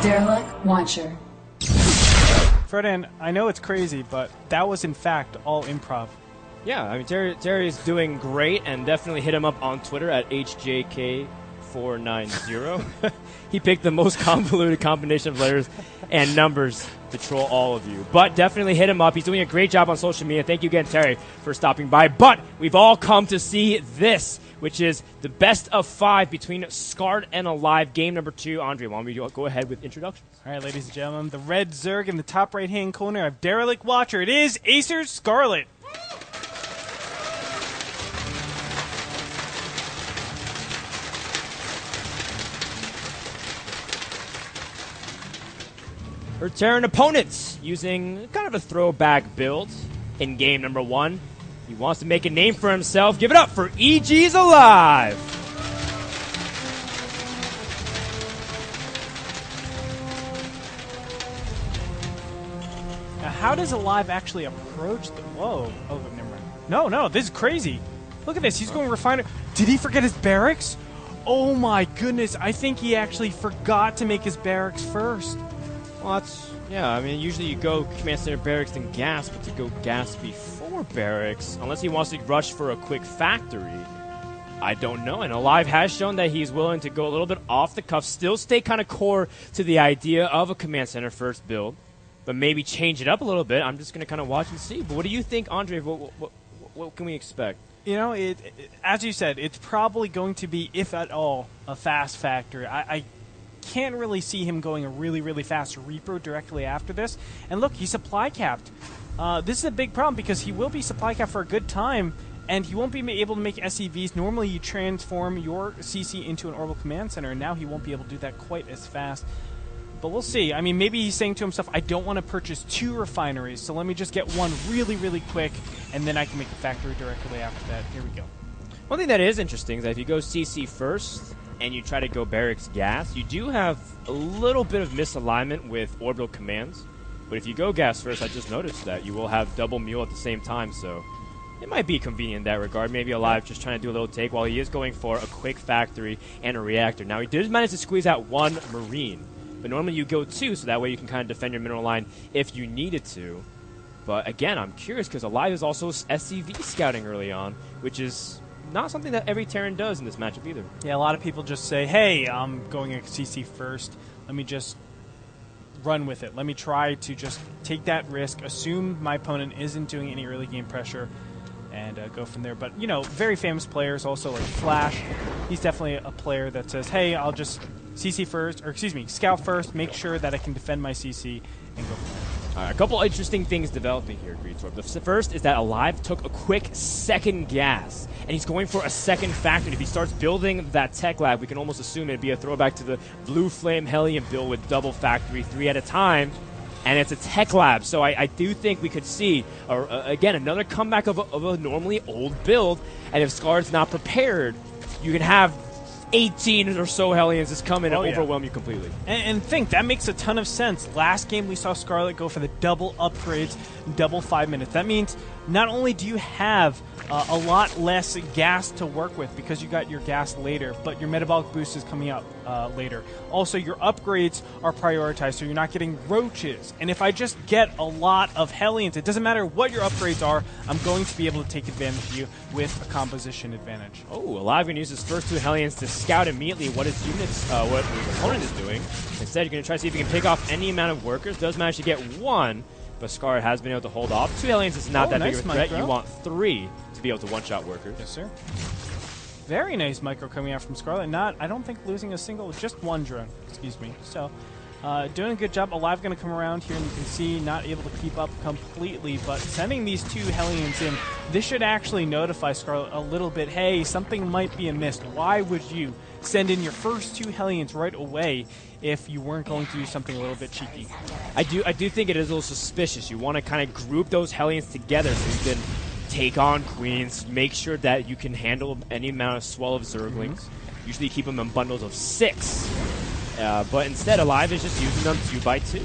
Derelict Watcher. Ferdinand, I know it's crazy, but that was in fact all improv. Yeah, I mean, Terry is doing great, and definitely hit him up on Twitter at HJK490. He picked the most convoluted combination of letters and numbers to troll all of you. But definitely hit him up. He's doing a great job on social media. Thank you again, Terry, for stopping by. But we've all come to see this, which is the best of 5 between Scarlett and aLive. Game number 2. Andre, why don't we go ahead with introductions? All right, ladies and gentlemen, the red Zerg in the top right-hand corner of Derelict Watcher. It is Acer Scarlett. Her Terran opponents using kind of a throwback build in game number 1. He wants to make a name for himself. Give it up for EG's aLive. Now, how does aLive actually approach the... Whoa. Oh, never mind. No, this is crazy. Look at this. He's going refiner. Did he forget his barracks? Oh my goodness. I think he actually forgot to make his barracks first. Well, yeah, I mean, usually you go Command Center Barracks then gas, but to go gas before Barracks, unless he wants to rush for a quick factory, I don't know. And aLive has shown that he's willing to go a little bit off the cuff, still stay kind of core to the idea of a Command Center first build, but maybe change it up a little bit. I'm just going to kind of watch and see. But what do you think, Andre? What can we expect? You know, as you said, it's probably going to be, if at all, a fast factory. I can't really see him going a really, really fast repro directly after this. And look, he's supply capped. This is a big problem because he will be supply capped for a good time, and he won't be able to make SCVs. Normally, you transform your CC into an orbital command center, and now he won't be able to do that quite as fast. But we'll see. I mean, maybe he's saying to himself, I don't want to purchase 2 refineries, so let me just get one really, really quick, and then I can make the factory directly after that. Here we go. One thing that is interesting is that if you go CC first and you try to go Barracks gas, you do have a little bit of misalignment with orbital commands. But if you go gas first, I just noticed that you will have double mule at the same time, so it might be convenient in that regard. Maybe aLive just trying to do a little take while he is going for a quick factory and a reactor. Now, he did manage to squeeze out 1 Marine, but normally you go 2, so that way you can kind of defend your mineral line if you needed to. But again, I'm curious because aLive is also SCV scouting early on, which is not something that every Terran does in this matchup either. Yeah, a lot of people just say, hey, I'm going to CC first. Let me just run with it. Let me try to just take that risk, assume my opponent isn't doing any early game pressure, and go from there. But, you know, very famous players also like Flash. He's definitely a player that says, hey, I'll just CC first, or excuse me, scout first, make sure that I can defend my CC, and go from there. All right, a couple interesting things developing here, Greenstorm. The first is that aLive took a quick second gas, and he's going for a second factory. If he starts building that tech lab, we can almost assume it'd be a throwback to the Blue Flame Hellion build with double factory, 3 at a time, and it's a tech lab. So I do think we could see, again, another comeback of a normally old build, and if Scarlett's not prepared, you can have 18 or so Hellions just come in and overwhelm you completely. And think, that makes a ton of sense. Last game we saw Scarlett go for the double upgrades, double 5 minutes. That means not only do you have a lot less gas to work with because you got your gas later, but your metabolic boost is coming out later. Also, your upgrades are prioritized, so you're not getting roaches. And if I just get a lot of Hellions, it doesn't matter what your upgrades are, I'm going to be able to take advantage of you with a composition advantage. Oh, aLive going to use his first 2 Hellions to scout immediately what his units, what his opponent is doing. Instead, you're going to try to see if you can pick off any amount of workers. Does manage to get 1, but Scarlett has been able to hold off. 2 Hellions is not that big of a threat. You want 3 to be able to one-shot workers. Yes, sir. Very nice micro coming out from Scarlett. I don't think losing a single, just 1 drone. Excuse me. So, doing a good job. aLive going to come around here, and you can see not able to keep up completely, but sending these 2 Hellions in, this should actually notify Scarlett a little bit, hey, something might be amiss. Why would you send in your first 2 Hellions right away if you weren't going to do something a little bit cheeky? I do think it is a little suspicious. You want to kind of group those Hellions together so you can take on Queens, make sure that you can handle any amount of swell of Zerglings. Usually keep them in bundles of 6. But instead, aLive is just using them 2 by 2.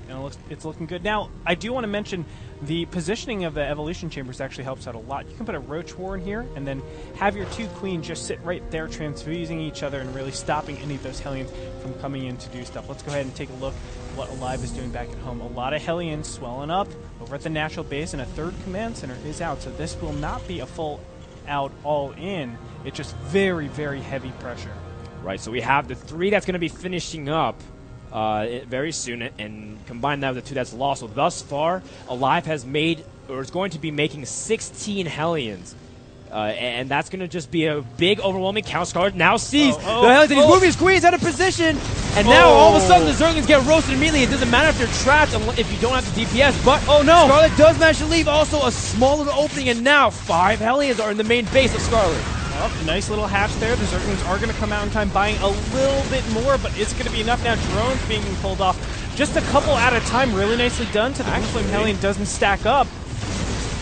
and it's looking good. Now, I do want to mention the positioning of the evolution chambers actually helps out a lot. You can put a roach war in here, and then have your 2 queens just sit right there, transfusing each other and really stopping any of those Hellions from coming in to do stuff. Let's go ahead and take a look at what aLive is doing back at home. A lot of Hellions swelling up over at the natural base, and a 3rd command center is out, so this will not be a full out all in. It's just very, very heavy pressure. Right, so we have the 3 that's going to be finishing up very soon, and combine that with the 2 that's lost. So thus far, aLive has made, or is going to be making 16 Hellions. And that's going to just be a big, overwhelming count. Scarlett now sees the Hellions, and he's moving his queens out of position. And now, all of a sudden, the Zerglings get roasted immediately. It doesn't matter if they're trapped if you don't have the DPS. But, Scarlett does manage to leave also a small little opening, and now 5 Hellions are in the main base of Scarlett. Oh, nice little hatch there. The Zerglings are going to come out in time, buying a little bit more, but it's going to be enough now. Drones being pulled off just a couple at a time. Really nicely done. So the Flame Hellion doesn't stack up.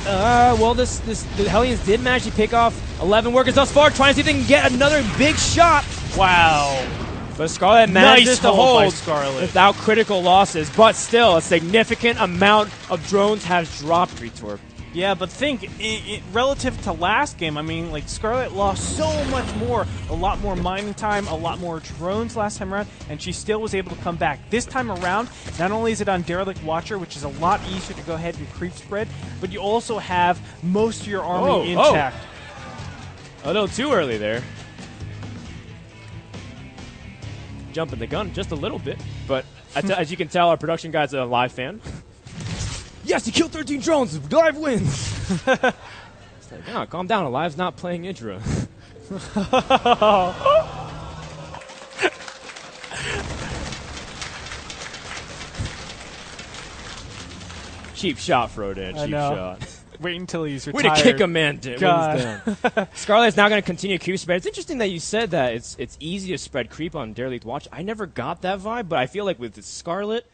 The Hellions did manage to pick off 11 workers thus far, trying to see if they can get another big shot. Wow. But Scarlett manages to hold without critical losses, but still a significant amount of drones has dropped, Retorp. Yeah, but think, relative to last game, I mean, like, Scarlett lost so much more. A lot more mining time, a lot more drones last time around, and she still was able to come back. This time around, not only is it on Derelict Watcher, which is a lot easier to go ahead and creep spread, but you also have most of your army intact. A little too early there. Jumping the gun just a little bit, but as you can tell, our production guy's a aLive fan. Yes, he killed 13 drones. aLive wins. It's like, calm down. aLive's not playing Idra. Cheap shot, Frodan. Cheap shot. Wait until he's retired. Way to kick a man down. Scarlett's now going to continue creep spread. It's interesting that you said that it's easy to spread creep on Derelict Watch. I never got that vibe, but I feel like with Scarlett,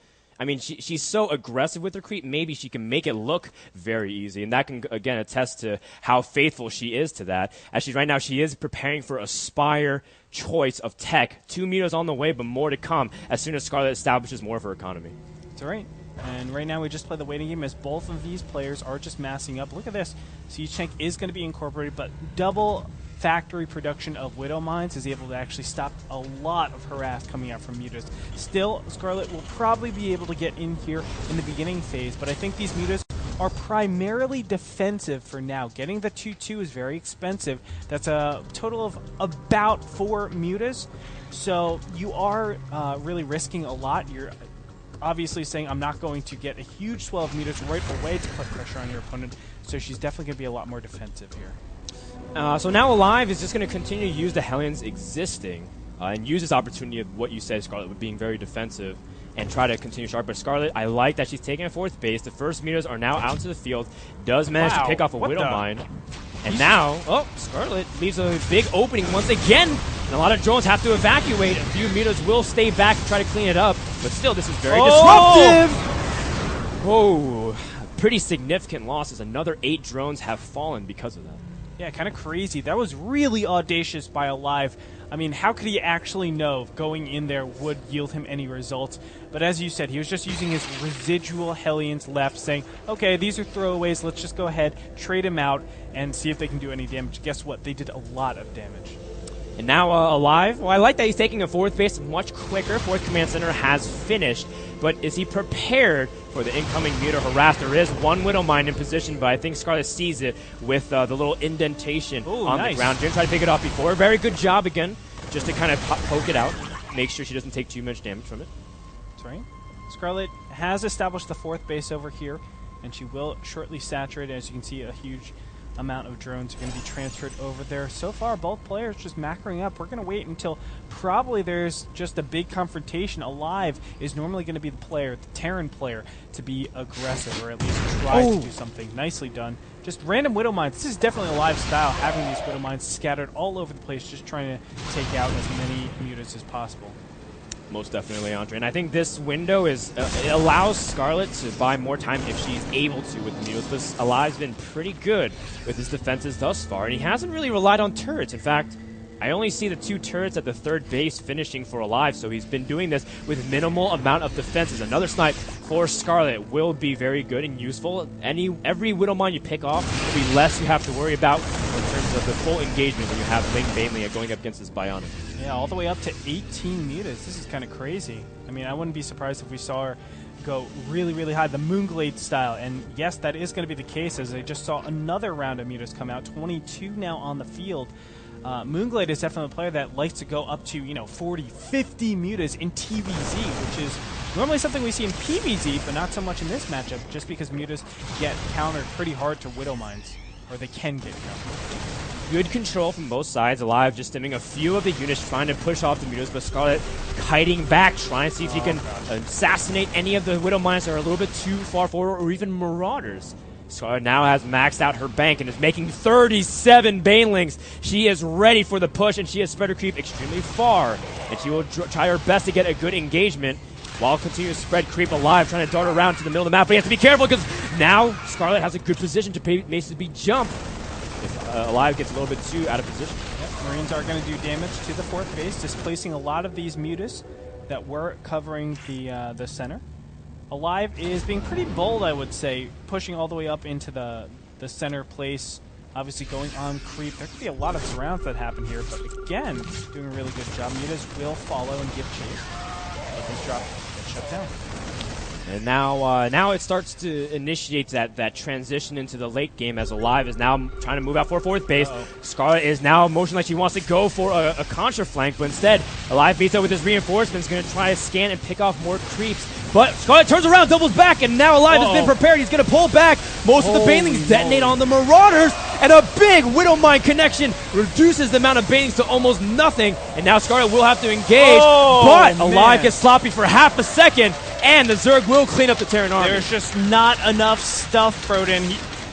I mean, she's so aggressive with her creep, maybe she can make it look very easy. And that can, again, attest to how faithful she is to that. As right now, she is preparing for a Spire choice of tech. 2 meters on the way, but more to come as soon as Scarlett establishes more of her economy. That's right. And right now we just play the waiting game as both of these players are just massing up. Look at this. Siege Tank is going to be incorporated, but double factory production of Widow Mines is able to actually stop a lot of harass coming out from mutas. Still, Scarlett will probably be able to get in here in the beginning phase, but I think these mutas are primarily defensive for now. Getting the 2-2 is very expensive. That's a total of about 4 mutas, so you are really risking a lot. You're obviously saying, I'm not going to get a huge swell of mutas right away to put pressure on your opponent, so she's definitely going to be a lot more defensive here. So now aLive is just going to continue to use the Hellions existing and use this opportunity of what you said, Scarlett, with being very defensive and try to continue sharp. But Scarlett, I like that she's taking a 4th base. The first meters are now out into the field. Does manage to pick off a Widow Mine. And now, Scarlett leaves a big opening once again. And a lot of drones have to evacuate. A few meters will stay back and try to clean it up. But still, this is very disruptive. Whoa. Pretty significant losses. Another 8 drones have fallen because of that. Yeah, kind of crazy. That was really audacious by aLive. I mean, how could he actually know going in there would yield him any results? But as you said, he was just using his residual Hellions left, saying, okay, these are throwaways, let's just go ahead, trade him out, and see if they can do any damage. Guess what? They did a lot of damage. And now aLive, well, I like that he's taking a 4th base much quicker. 4th command center has finished. But is he prepared for the incoming muta harass? There is 1 Widow Mine in position, but I think Scarlett sees it with the little indentation on the ground. Didn't try to pick it off before. Very good job again, just to kind of poke it out. Make sure she doesn't take too much damage from it. That's right. Scarlett has established the 4th base over here, and she will shortly saturate. As you can see, a huge amount of drones are going to be transferred over there. So far, both players just macroing up. We're going to wait until probably there's just a big confrontation. aLive is normally going to be the player, the Terran player, to be aggressive, or at least try to do something. Nicely done. Just random Widow Mines. This is definitely aLive style, having these Widow Mines scattered all over the place, just trying to take out as many mutas as possible. Most definitely, Andre. And I think this window is it allows Scarlett to buy more time if she's able to with the mutas. But aLive's been pretty good with his defenses thus far, and he hasn't really relied on turrets. In fact, I only see the 2 turrets at the third base finishing for aLive, so he's been doing this with minimal amount of defenses. Another snipe for Scarlett will be very good and useful. Every Widowmine you pick off will be less you have to worry about in terms of the full engagement when you have Ling Baneling going up against this Bionic. Yeah, all the way up to 18 mutas. This is kind of crazy. I mean, I wouldn't be surprised if we saw her go really, really high, the Moonglade style. And yes, that is going to be the case, as I just saw another round of mutas come out. 22 now on the field. Moonglade is definitely a player that likes to go up to, 40, 50 mutas in TVZ, which is normally something we see in PVZ, but not so much in this matchup, just because mutas get countered pretty hard to Widowmines, or they can get countered. Good control from both sides. aLive just stimming a few of the units, trying to push off the mutas, but Scarlett kiting back, trying to see if he can assassinate any of the Widowmines that are a little bit too far forward, or even Marauders. Scarlett now has maxed out her bank and is making 37 Banelings. She is ready for the push, and she has spread her creep extremely far. And she will try her best to get a good engagement while continuing to spread creep aLive, trying to dart around to the middle of the map. But he has to be careful because now Scarlett has a good position to basically jump if aLive gets a little bit too out of position. Yep, Marines are going to do damage to the fourth base, displacing a lot of these mutas that were covering the center. aLive is being pretty bold, I would say, pushing all the way up into the center place, obviously going on creep. There could be a lot of surrounds that happen here, but again, doing a really good job. Mutas will follow and give chase. But this drop gets shut down. And now it starts to initiate that transition into the late game, as aLive is now trying to move out for fourth base. Scarlett is now motioning like she wants to go for a contra flank, but instead aLive beats up with his reinforcements, going to try to scan and pick off more creeps. But Scarlett turns around, doubles back, and now aLive has been prepared. He's going to pull back. Most of the Banelings detonate on the Marauders, and a big Widowmine connection reduces the amount of Banelings to almost nothing. And now Scarlett will have to engage, but aLive gets sloppy for half a second, and the Zerg will clean up the Terran army. There's just not enough stuff, Broden.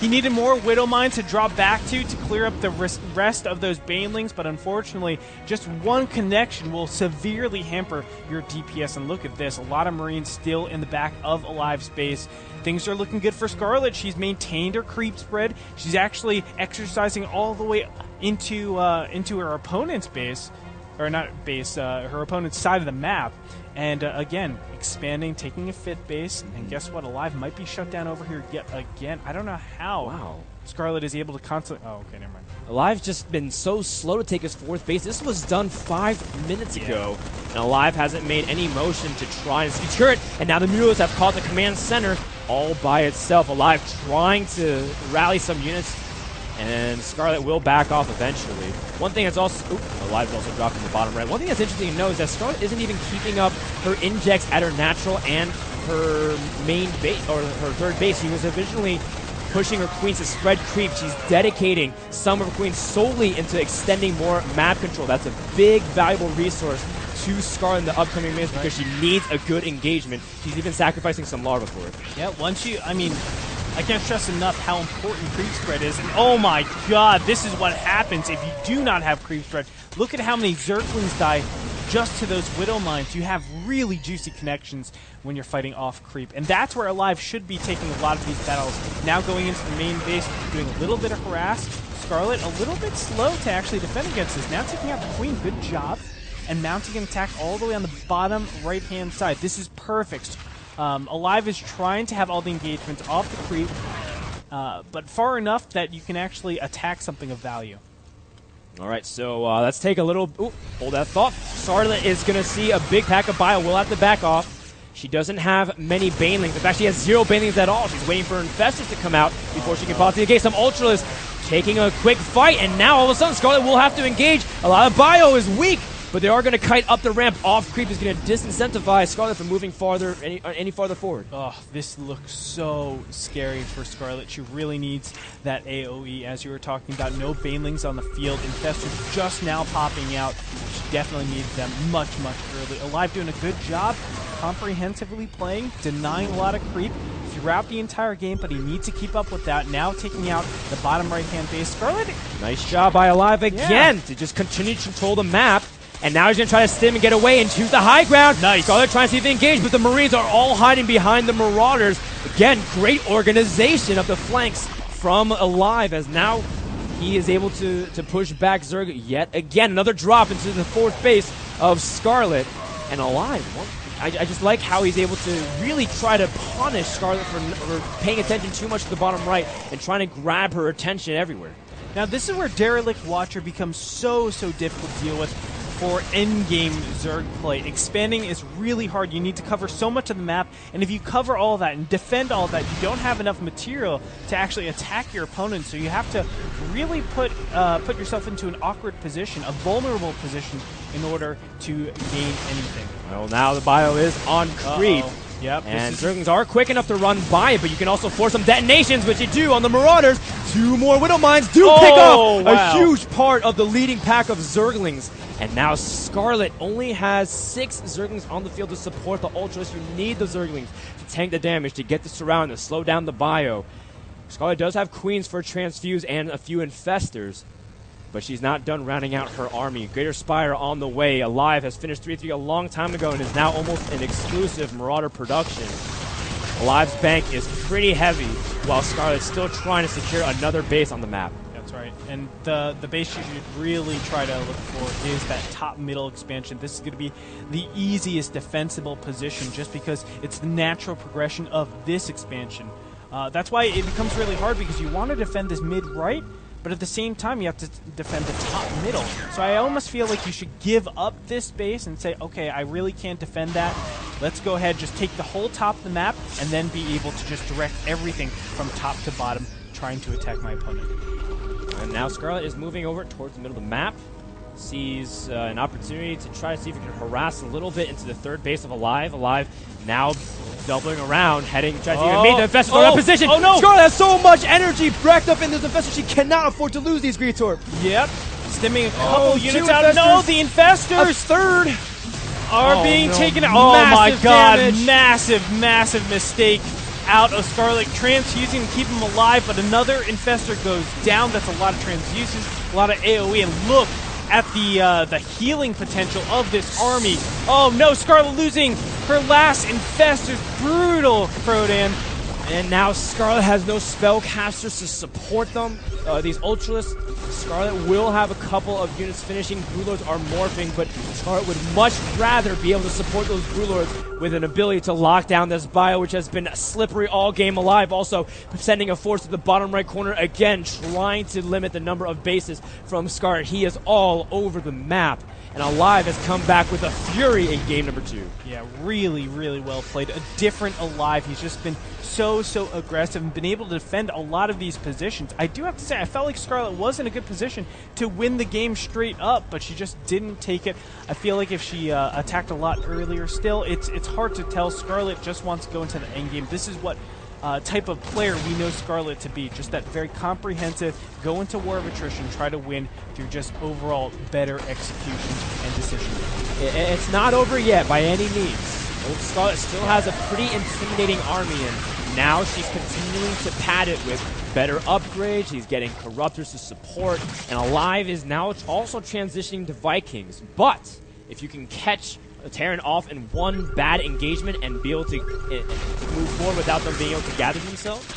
He needed more Widowmines to drop back to clear up the rest of those Banelings, but unfortunately, just one connection will severely hamper your DPS. And look at this, a lot of Marines still in the back of aLive's base. Things are looking good for Scarlett. She's maintained her creep spread. She's actually exercising all the way into her opponent's base, or not base, her opponent's side of the map. And again, expanding, taking a fifth base, and guess what? aLive might be shut down over here yet again. I don't know how Scarlett is able to constantly... Oh, okay, never mind. aLive's just been so slow to take his fourth base. This was done 5 minutes ago, and aLive hasn't made any motion to try and secure it, and now the Mules have caught the command center all by itself. aLive trying to rally some units, and Scarlett will back off eventually. One thing that's also... aLive is also dropping the bottom right. One thing that's interesting to know is that Scarlett isn't even keeping up her injects at her natural and her main base, or her third base. She was originally pushing her queens to spread creep. She's dedicating some of her queens solely into extending more map control. That's a big, valuable resource to Scarlett in the upcoming minutes because she needs a good engagement. She's even sacrificing some larva for it. Yeah, once you... I mean... I can't stress enough how important creep spread is. And oh my god, this is what happens if you do not have creep spread. Look at how many Zerglings die just to those Widowmines. You have really juicy connections when you're fighting off creep. And that's where aLive should be taking a lot of these battles. Now going into the main base, doing a little bit of harass. Scarlett a little bit slow to actually defend against this. Now taking out the Queen, good job. And mounting an attack all the way on the bottom right-hand side. This is perfect. aLive is trying to have all the engagements off the creep, but far enough that you can actually attack something of value. All right, so let's take a little... Ooh, hold that thought. Scarlett is going to see a big pack of bio. Will have to back off. She doesn't have many Banelings. In fact, she has 0 Banelings at all. She's waiting for Infestors to come out before she can possibly engage. Some Ultralists taking a quick fight, and now all of a sudden Scarlett will have to engage. A lot of bio is weak, but they are going to kite up the ramp. Off creep is going to disincentivize Scarlett from moving farther any farther forward. Oh, this looks so scary for Scarlett. She really needs that AoE, as you were talking about. No Banelings on the field. Infestors just now popping out. She definitely needs them much, much early. aLive doing a good job, comprehensively playing, denying a lot of creep throughout the entire game, but he needs to keep up with that. Now taking out the bottom right-hand base. Scarlett... Nice job by aLive again to just continue to control the map. And now he's going to try to stim and get away and choose the high ground. Nice. Scarlett trying to see if they engage, but the Marines are all hiding behind the Marauders. Again, great organization of the flanks from aLive, as now he is able to push back Zerg yet again. Another drop into the 4th base of Scarlett. And aLive, well, I just like how he's able to really try to punish Scarlett for paying attention too much to the bottom right and trying to grab her attention everywhere. Now this is where Derelict Watcher becomes so difficult to deal with for endgame Zerg play. Expanding is really hard. You need to cover so much of the map, and if you cover all that and defend all that, you don't have enough material to actually attack your opponent, so you have to really put yourself into an awkward position, a vulnerable position, in order to gain anything. Well, now the bio is on creep. Yep. And Zerglings are quick enough to run by it, but you can also force some detonations, which you do on the Marauders. 2 more Widow Mines do pick up a huge part of the leading pack of Zerglings. And now Scarlett only has 6 Zerglings on the field to support the Ultras. You need the Zerglings to tank the damage, to get the surround, to slow down the bio. Scarlett does have Queens for Transfuse and a few Infestors, but she's not done rounding out her army. Greater Spire on the way. aLive has finished 3-3 a long time ago and is now almost an exclusive Marauder production. aLive's bank is pretty heavy, while Scarlett's still trying to secure another base on the map. That's right. And the base you should really try to look for is that top-middle expansion. This is going to be the easiest defensible position just because it's the natural progression of this expansion. That's why it becomes really hard, because you want to defend this mid-right, but at the same time, you have to defend the top middle. So I almost feel like you should give up this base and say, okay, I really can't defend that. Let's go ahead, just take the whole top of the map, and then be able to just direct everything from top to bottom, trying to attack my opponent. And now Scarlett is moving over towards the middle of the map. Sees an opportunity to try to see if he can harass a little bit into the 3rd base of aLive. aLive now doubling around, heading, trying to meet the Infestors in that position. Oh no! Scarlett has so much energy racked up in those Infestors, she cannot afford to lose these Greetorp. Yep. Stimming a couple units out. No, the Infestors! A 3rd! Are being taken out. Oh my god, damage. massive mistake out of Scarlett, transfusing to keep him alive, but another Infestor goes down. That's a lot of transfuses, a lot of AoE, and look at the healing potential of this army. Oh no, Scarlett losing her last Infestors. Brutal, Frodan. And now Scarlett has no spellcasters to support them. These Ultras, Scarlett will have a couple of units finishing. Brewlords are morphing, but Scarlett would much rather be able to support those Brewlords with an ability to lock down this bio, which has been slippery all game. aLive also sending a force to the bottom right corner, again trying to limit the number of bases from Scarlett. He is all over the map. And aLive has come back with a fury in game number 2. Yeah, really well played. A different aLive. He's just been so aggressive and been able to defend a lot of these positions. I do have to say, I felt like Scarlett was in a good position to win the game straight up, but she just didn't take it. I feel like if she attacked a lot earlier still, it's hard to tell. Scarlett just wants to go into the end game. This is what type of player we know Scarlett to be. Just that very comprehensive, go into war of attrition, try to win through just overall better execution and decision making. It's not over yet by any means. Old Scarlett still has a pretty intimidating army, and now she's continuing to pad it with better upgrades. She's getting Corruptors to support, and aLive is now also transitioning to Vikings. But if you can catch Terran off in one bad engagement and be able to move forward without them being able to gather themselves,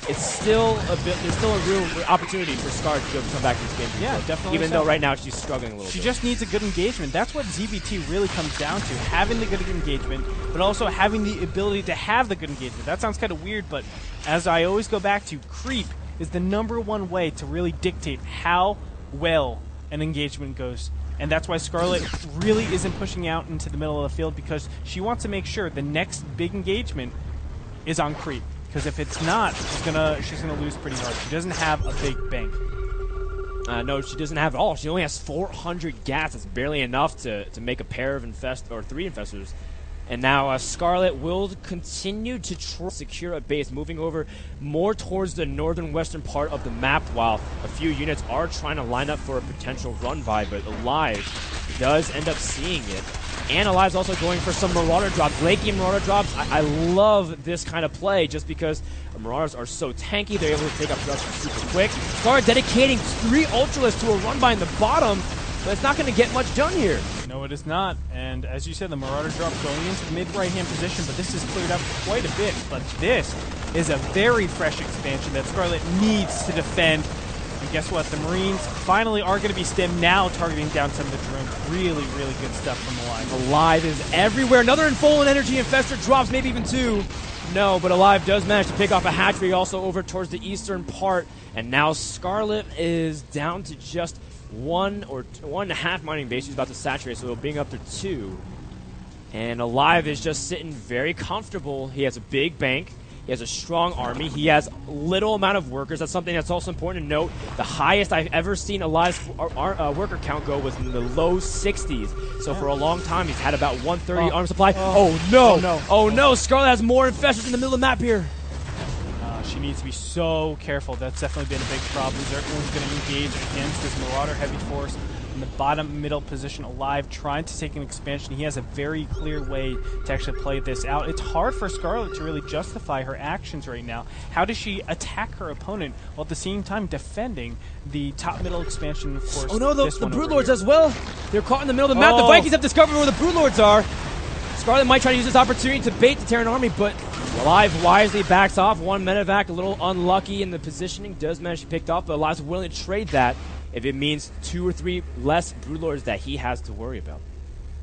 it's still there's still a real opportunity for Scar to be able to come back to this game. Yeah, definitely. Even though right now she's struggling a little bit. She just needs a good engagement. That's what ZBT really comes down to, having the good engagement, but also having the ability to have the good engagement. That sounds kind of weird, but as I always go back to, creep is the #1 way to really dictate how well an engagement goes. And that's why Scarlett really isn't pushing out into the middle of the field, because she wants to make sure the next big engagement is on creep. Because if it's not, she's gonna lose pretty hard. She doesn't have a big bank. No, she doesn't have it all. She only has 400 gas. That's barely enough to make a pair of 3 Infestors. And now Scarlett will continue to try to secure a base, moving over more towards the northern western part of the map, while a few units are trying to line up for a potential run by, but aLive does end up seeing it. And aLive's also going for some Marauder drops. Late game Marauder drops, I love this kind of play just because Marauders are so tanky. They're able to take up production super quick. Scarlett dedicating 3 Ultralists to a run by in the bottom, but it's not going to get much done here. No, it is not. And as you said, the Marauder drop going into the mid-right-hand position, but this is cleared up quite a bit. But this is a very fresh expansion that Scarlett needs to defend. And guess what? The Marines finally are going to be stemmed now, targeting down some of the drones. Really, really good stuff from aLive. aLive is everywhere. Another Enfolded Energy Infestor drops, maybe even 2. No, but aLive does manage to pick off a hatchery also over towards the eastern part. And now Scarlett is down to just 1 or 1.5 mining base. She's about to saturate, so it'll bring up to 2. And aLive is just sitting very comfortable. He has a big bank. He has a strong army. He has little amount of workers. That's something that's also important to note. The highest I've ever seen aLive's worker count go was in the low 60s. So for a long time, he's had about 130 arm supply. Oh no! Oh no! Scarlett has more infestors in the middle of the map here. She needs to be so careful. That's definitely been a big problem. Zergling's going to engage against this Marauder heavy force in the bottom middle position. aLive trying to take an expansion. He has a very clear way to actually play this out. It's hard for Scarlett to really justify her actions right now. How does she attack her opponent while at the same time defending the top middle expansion, of course? Oh no, the Broodlords as well. They're caught in the middle of the map. The Vikings have discovered where the Broodlords are. Scarlett might try to use this opportunity to bait the Terran army, but aLive wisely backs off. 1 medevac, a little unlucky in the positioning. Does manage to pick off, but aLive's willing to trade that if it means 2 or 3 less Broodlords that he has to worry about.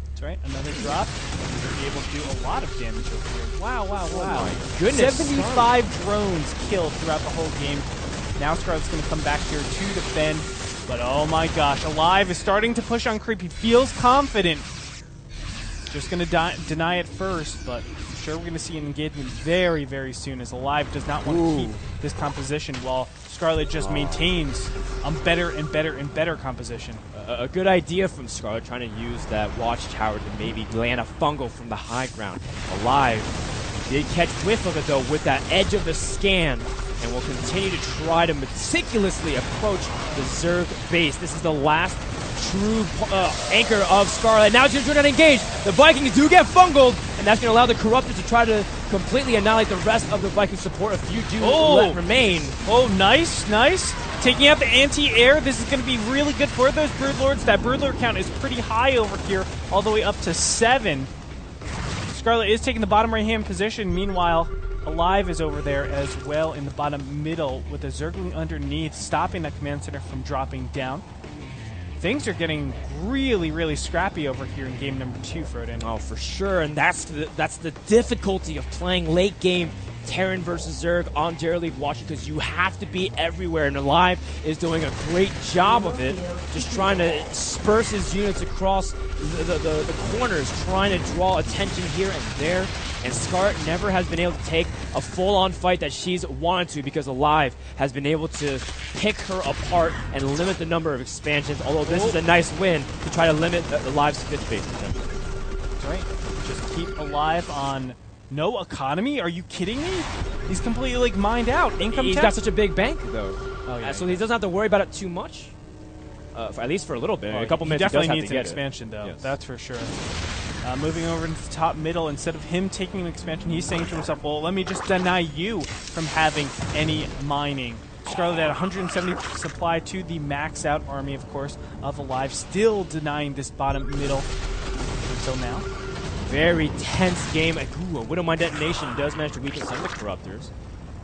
That's right. Another drop. He's going to be able to do a lot of damage over here. Wow, wow, wow. Oh my goodness. 75 drones killed throughout the whole game. Now Scarlett's going to come back here to defend. But oh my gosh, aLive is starting to push on creep. He feels confident. Just going to deny it first, but I'm sure we're going to see an engagement very, very soon, as aLive does not want to keep this composition while Scarlett just maintains a better and better and better composition. A good idea from Scarlett, trying to use that watchtower to maybe land a fungal from the high ground. aLive did catch whiff of it, though, with that edge of the scan, and will continue to try to meticulously approach the Zerg base. This is the last true anchor of Scarlett. Now she's going to engage. The Vikings do get fungled, and that's going to allow the Corruptors to try to completely annihilate the rest of the Viking support. A few do remain. Oh, nice, nice. Taking out the anti-air. This is going to be really good for those Broodlords. That Broodlord count is pretty high over here, all the way up to 7. Scarlett is taking the bottom right-hand position. Meanwhile, aLive is over there as well in the bottom middle with a Zergling underneath, stopping that command center from dropping down. Things are getting really, really scrappy over here in game number 2, Froden. Oh, for sure, and that's the difficulty of playing late game Terran versus Zerg on aLive watching, because you have to be everywhere, and aLive is doing a great job of it, just trying to disperse his units across the corners, trying to draw attention here and there. And Scarlett never has been able to take a full-on fight that she's wanted to, because aLive has been able to pick her apart and limit the number of expansions, although this is a nice win to try to limit aLive's 5th base. That's right. Just keep aLive on no economy? Are you kidding me? He's completely, like, mined out. Income He's tax? got such a big bank, though. Oh, yeah, so he doesn't have to worry about it too much. At least for a little bit. A couple minutes, he definitely he needs to an get expansion, though. Yes. That's for sure. Moving over into the top middle, instead of him taking an expansion, he's saying to himself, well, let me just deny you from having any mining. Scarlett at 170 supply to the max out army, of course, of aLive, still denying this bottom middle until now. Very tense game. Ooh, a Widowmine detonation does manage to weaken some of the Corruptors.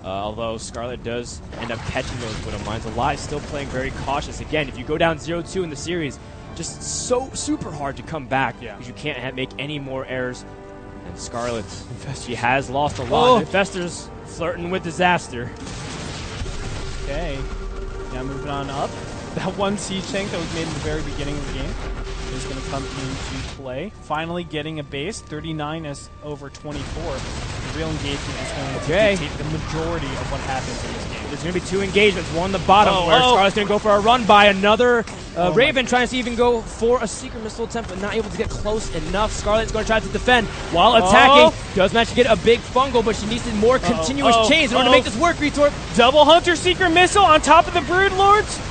Although Scarlett does end up catching those Widowmines. aLive still playing very cautious. Again, if you go down 0-2 in the series, just so super hard to come back, because you can't make any more errors. And Scarlett, she has lost a lot. Infestors flirting with disaster. Okay. Now moving on up. That one siege tank that was made in the very beginning of the game is going to come into play. Finally getting a base. 39 as over 24. The real engagement is going to dictate the majority of what happens in this game. There's going to be 2 engagements. One on the bottom where Scarlett's going to go for a run by another Raven, trying to see even go for a secret missile attempt, but not able to get close enough. Scarlett's going to try to defend while attacking. Does manage to get a big fungal, but she needs more continuous chains in order to make this work, Retorp. Double Hunter secret missile on top of the Broodlords.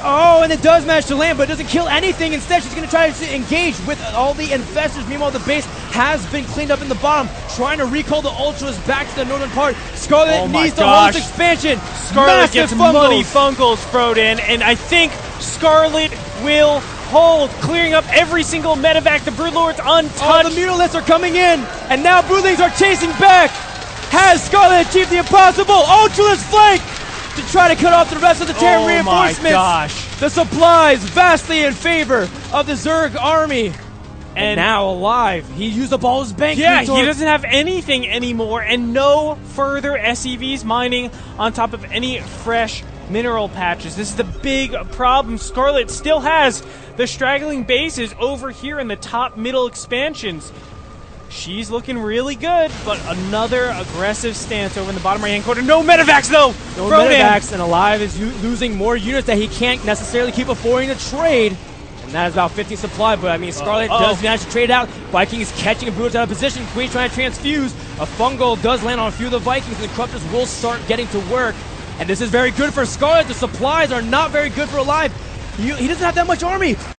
Oh, and it does manage to land, but it doesn't kill anything. Instead, she's going to try to engage with all the infestors. Meanwhile, the base has been cleaned up in the bottom, trying to recall the Ultras back to the northern part. Scarlett needs to hold this expansion. Scarlett gets money fungals, Froden, and I think Scarlett will hold, clearing up every single medevac. The Broodlords untouched. Oh, the Mutalisks are coming in, and now Broodlings are chasing back. Has Scarlett achieved the impossible? Ultralist flank! to try to cut off the rest of the Terran Oh reinforcements. my gosh. The supplies vastly in favor of the Zerg army. And now aLive. He used up all his bank. Yeah, resource. he doesn't have anything anymore, and no further SEVs mining on top of any fresh mineral patches. This is the big problem. Scarlett still has the straggling bases over here in the top middle expansions. She's looking really good, but another aggressive stance over in the bottom right-hand corner. No medevacs, though! No Frodan. medevacs, and aLive is losing more units that he can't necessarily keep affording to trade. And that is about 15 supply, but I mean, Scarlett does manage to trade out. Vikings catching Brutals out of position. Queen trying to transfuse. A fungal does land on a few of the Vikings, and the Corruptors will start getting to work. And this is very good for Scarlett. The supplies are not very good for aLive. He doesn't have that much army.